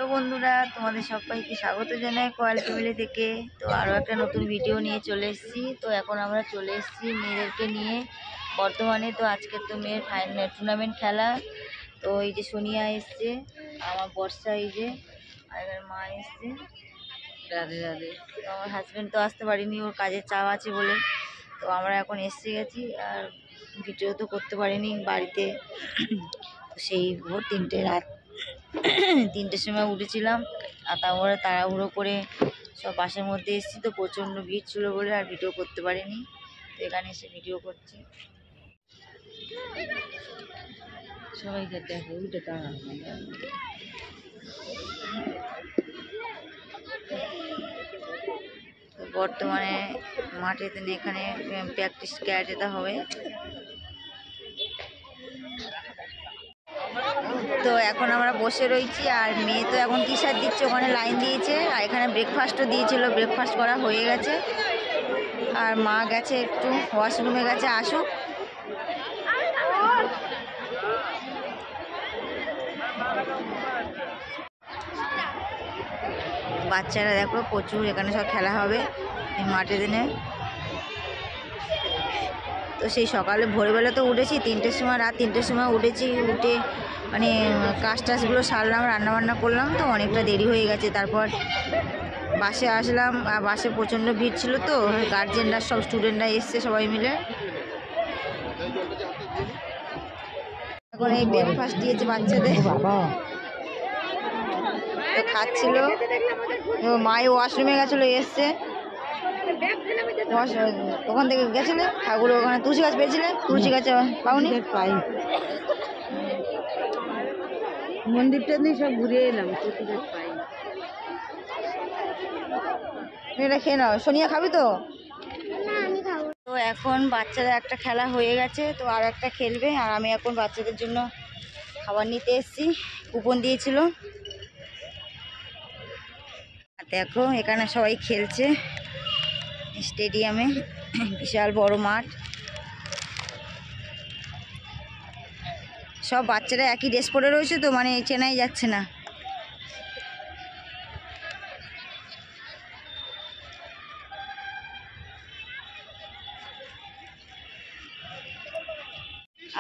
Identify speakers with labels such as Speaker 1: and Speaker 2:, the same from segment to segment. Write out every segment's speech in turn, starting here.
Speaker 1: তো বন্ধুরা, তোমাদের সবাইকে স্বাগত জানাই কোয়াল ফ্যামিলি থেকে। তো আরও একটা নতুন ভিডিও নিয়ে চলে এসেছি। তো এখন আমরা চলে এসেছি মেয়েদেরকে নিয়ে বর্তমানে। তো আজকের তো মেয়ের ফাইনাল টুর্নামেন্ট খেলা। তো এই যে সোনিয়া এসছে, আমার বর্ষা, এই যে আর মা এসছে। রাধে রাধে। তো আমার হাজব্যান্ড তো আসতে পারিনি, ওর কাজের চাপ আছে বলে। তো আমরা এখন এসে গেছি, আর ভিডিও তো করতে পারিনি বাড়িতে। সেই ভোর 3টের সময় উঠেছিলাম, আর তারপরে তাড়াহুড়ো করে সব বাসের মধ্যে এসেছি। তো প্রচণ্ড ভিড় ছিল বলে আর ভিডিও করতে পারিনি। তো এখানে এসে ভিডিও করছি। সবাইকে দেখো, উঠে তাড়া। বর্তমানে মাঠেতে এখানে প্র্যাকটিস ক্যারাটেটা হবে। তো এখন আমরা বসে রয়েছি, আর মেয়ে তো এখন টি শার্ট দিচ্ছে, ওখানে লাইন দিয়েছে। আর এখানে ব্রেকফাস্টও দিয়েছিল, ব্রেকফাস্ট করা হয়ে গেছে। আর মা গেছে একটু ওয়াশরুমে গেছে, আসুক। বাচ্চারা দেখো প্রচুর, এখানে সব খেলা হবে এই মাঠে দিনে। তো সেই সকালে ভোরবেলা তো উঠেছি 3টের সময়, রাত 3টের সময় উঠেছি। উঠে মানে কাজ টাজগুলো সারলাম, রান্নাবান্না করলাম। তো অনেকটা দেরি হয়ে গেছে। তারপর বাসে আসলাম, আর বাসে প্রচণ্ড ভিড় ছিল। তো গার্জেনরা সব স্টুডেন্টরা এসছে সবাই মিলে। এখন এই ব্রেকফাস্ট দিয়েছে বাচ্চাদের, তো খাচ্ছিল। মাই ওয়াশরুমে গেছিলো, এসছে ওখান থেকে গেছিলে ঠাকুর, ওখানে তুলসী গাছ পেয়েছিলে, তুলসী গাছ পাওনি? পাই, মন্দিরটা নিয়ে সব ঘুরে এলাম, তুলসী গাছ পাই। এটা খেয়ে নাও, সোনিয়া খাবি তো? তো এখন বাচ্চারা একটা খেলা হয়ে গেছে, তো আর একটা খেলবে। আর আমি এখন বাচ্চাদের জন্য খাবার নিতে এসেছি, কুপন দিয়েছিল। দেখো এখানে সবাই খেলছে স্টেডিয়ামে, বিশাল বড় মাঠ। সব বাচ্চারা একই ড্রেস পরে রয়েছে, তো মানে চেনাই যাচ্ছে না।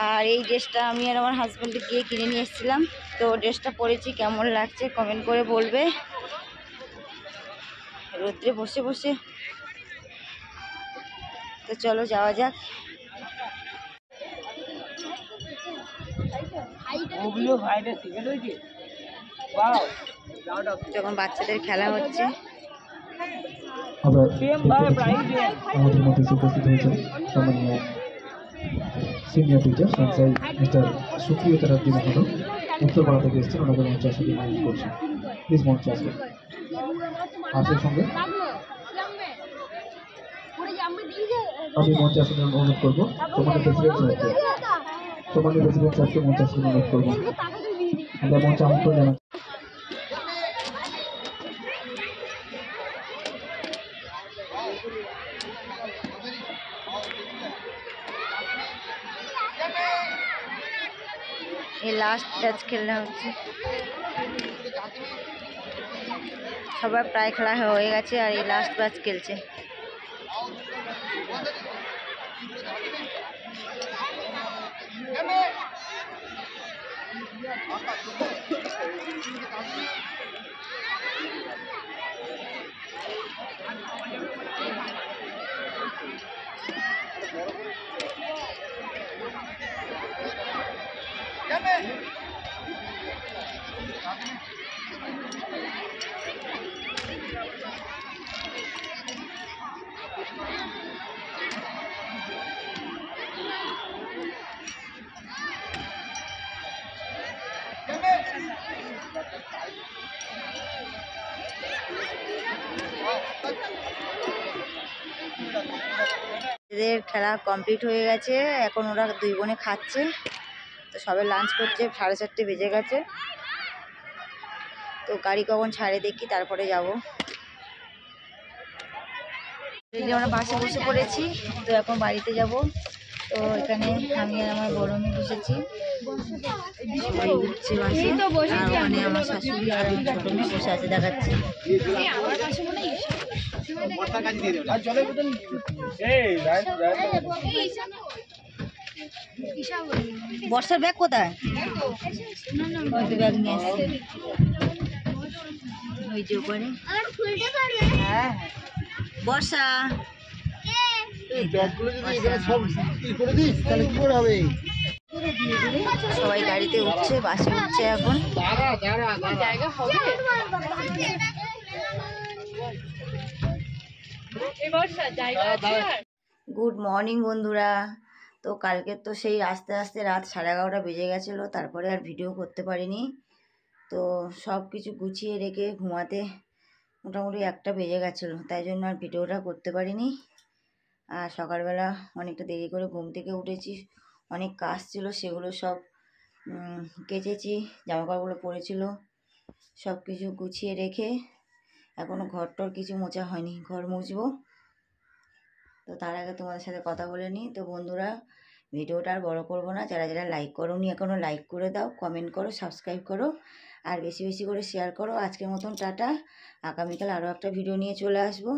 Speaker 1: আর এই ড্রেসটা আমি আর আমার হাজব্যান্ডে গিয়ে কিনে নিয়ে এসেছিলাম। তো ড্রেসটা পরেছি, কেমন লাগছে কমেন্ট করে বলবে। রোদ্রে বসে বসে। তো চলো যাওয়া যাক। যখন বাচ্চাদের খেলা হচ্ছে,
Speaker 2: আমাদের মধ্যে উপস্থিত হয়েছেন সম্মানীয় সিনিয়র টিচার সঞ্চয় মিস্টার সুপ্রিয়তা রাজ্যী মহোদয়, উত্তরপাড়া থেকে এসেছেন। ওনাদের মঞ্চে আসার জন্য অনুরোধ করছি, প্লিজ মঞ্চে আসবেন। আর সেই সঙ্গে আমি মঞ্চে আসার জন্য অনুরোধ করবো সম্মানীয় প্রেসিডেন্ট সাহেবকে, মঞ্চে আসার জন্য অনুরোধ করবো। আমরা মঞ্চে আমন্ত্রণ জানাচ্ছি।
Speaker 1: এই লাস্ট ম্যাচ খেলা হচ্ছে, সবাই প্রায় খেলা হয়ে গেছে, আর এই লাস্ট ম্যাচ খেলছে। এদের খেলা কমপ্লিট হয়ে গেছে, এখন ওরা 2 বোনে খাচ্ছে। তো সবে লাঞ্চ করছে, 4:30 বেজে গেছে। তো গাড়ি কখন ছাড়ে দেখি, তারপরে যাব। আমরা বাসে বসে পড়েছি, তো এখন বাড়িতে যাব। তো এখানে আমি আর আমার বড় মেয়ে বসেছি, সবাই উঠছে বাসে। আর ওখানে আমার শাশুড়ি আর আমার ছোট মেয়ে বসে আছে, দেখাচ্ছি। বর্ষার ব্যাগ কোথায়? হয়তো ব্যাগ নিয়ে এসছি, ওই যে ওপরে। হ্যাঁ বর্ষা, সবাই গাড়িতে উঠছে, বাসে উঠছে এখন। গুড মর্নিং বন্ধুরা। তো কালকে তো সেই আস্তে আস্তে রাত 11:30 বেজে গেছিলো, তারপরে আর ভিডিও করতে পারিনি। তো সব কিছু গুছিয়ে রেখে ঘুমাতে মোটামুটি 1টা বেজে গেছিলো, তাই জন্য আর ভিডিওটা করতে পারিনি। আর সকালবেলা অনেকটা দেরি করে ঘুম থেকে উঠেছি, অনেক কাজ ছিল, সেগুলো সব কেচেছি, জামাকাপড়গুলো পরেছিল, সব কিছু গুছিয়ে রেখে এখনও ঘরটর কিছু মোছা হয়নি, ঘর মুছবো। তো তার আগে তোমাদের সাথে কথা বলে নিই। তো বন্ধুরা, ভিডিওটা আর বড় করবো না, যারা যারা লাইক করোনি এখনও লাইক করে দাও, কমেন্ট করো, সাবস্ক্রাইব করো, আর বেশি বেশি করে শেয়ার করো। আজকের মতন টাটা, আগামীকাল আরও একটা ভিডিও নিয়ে চলে আসবো।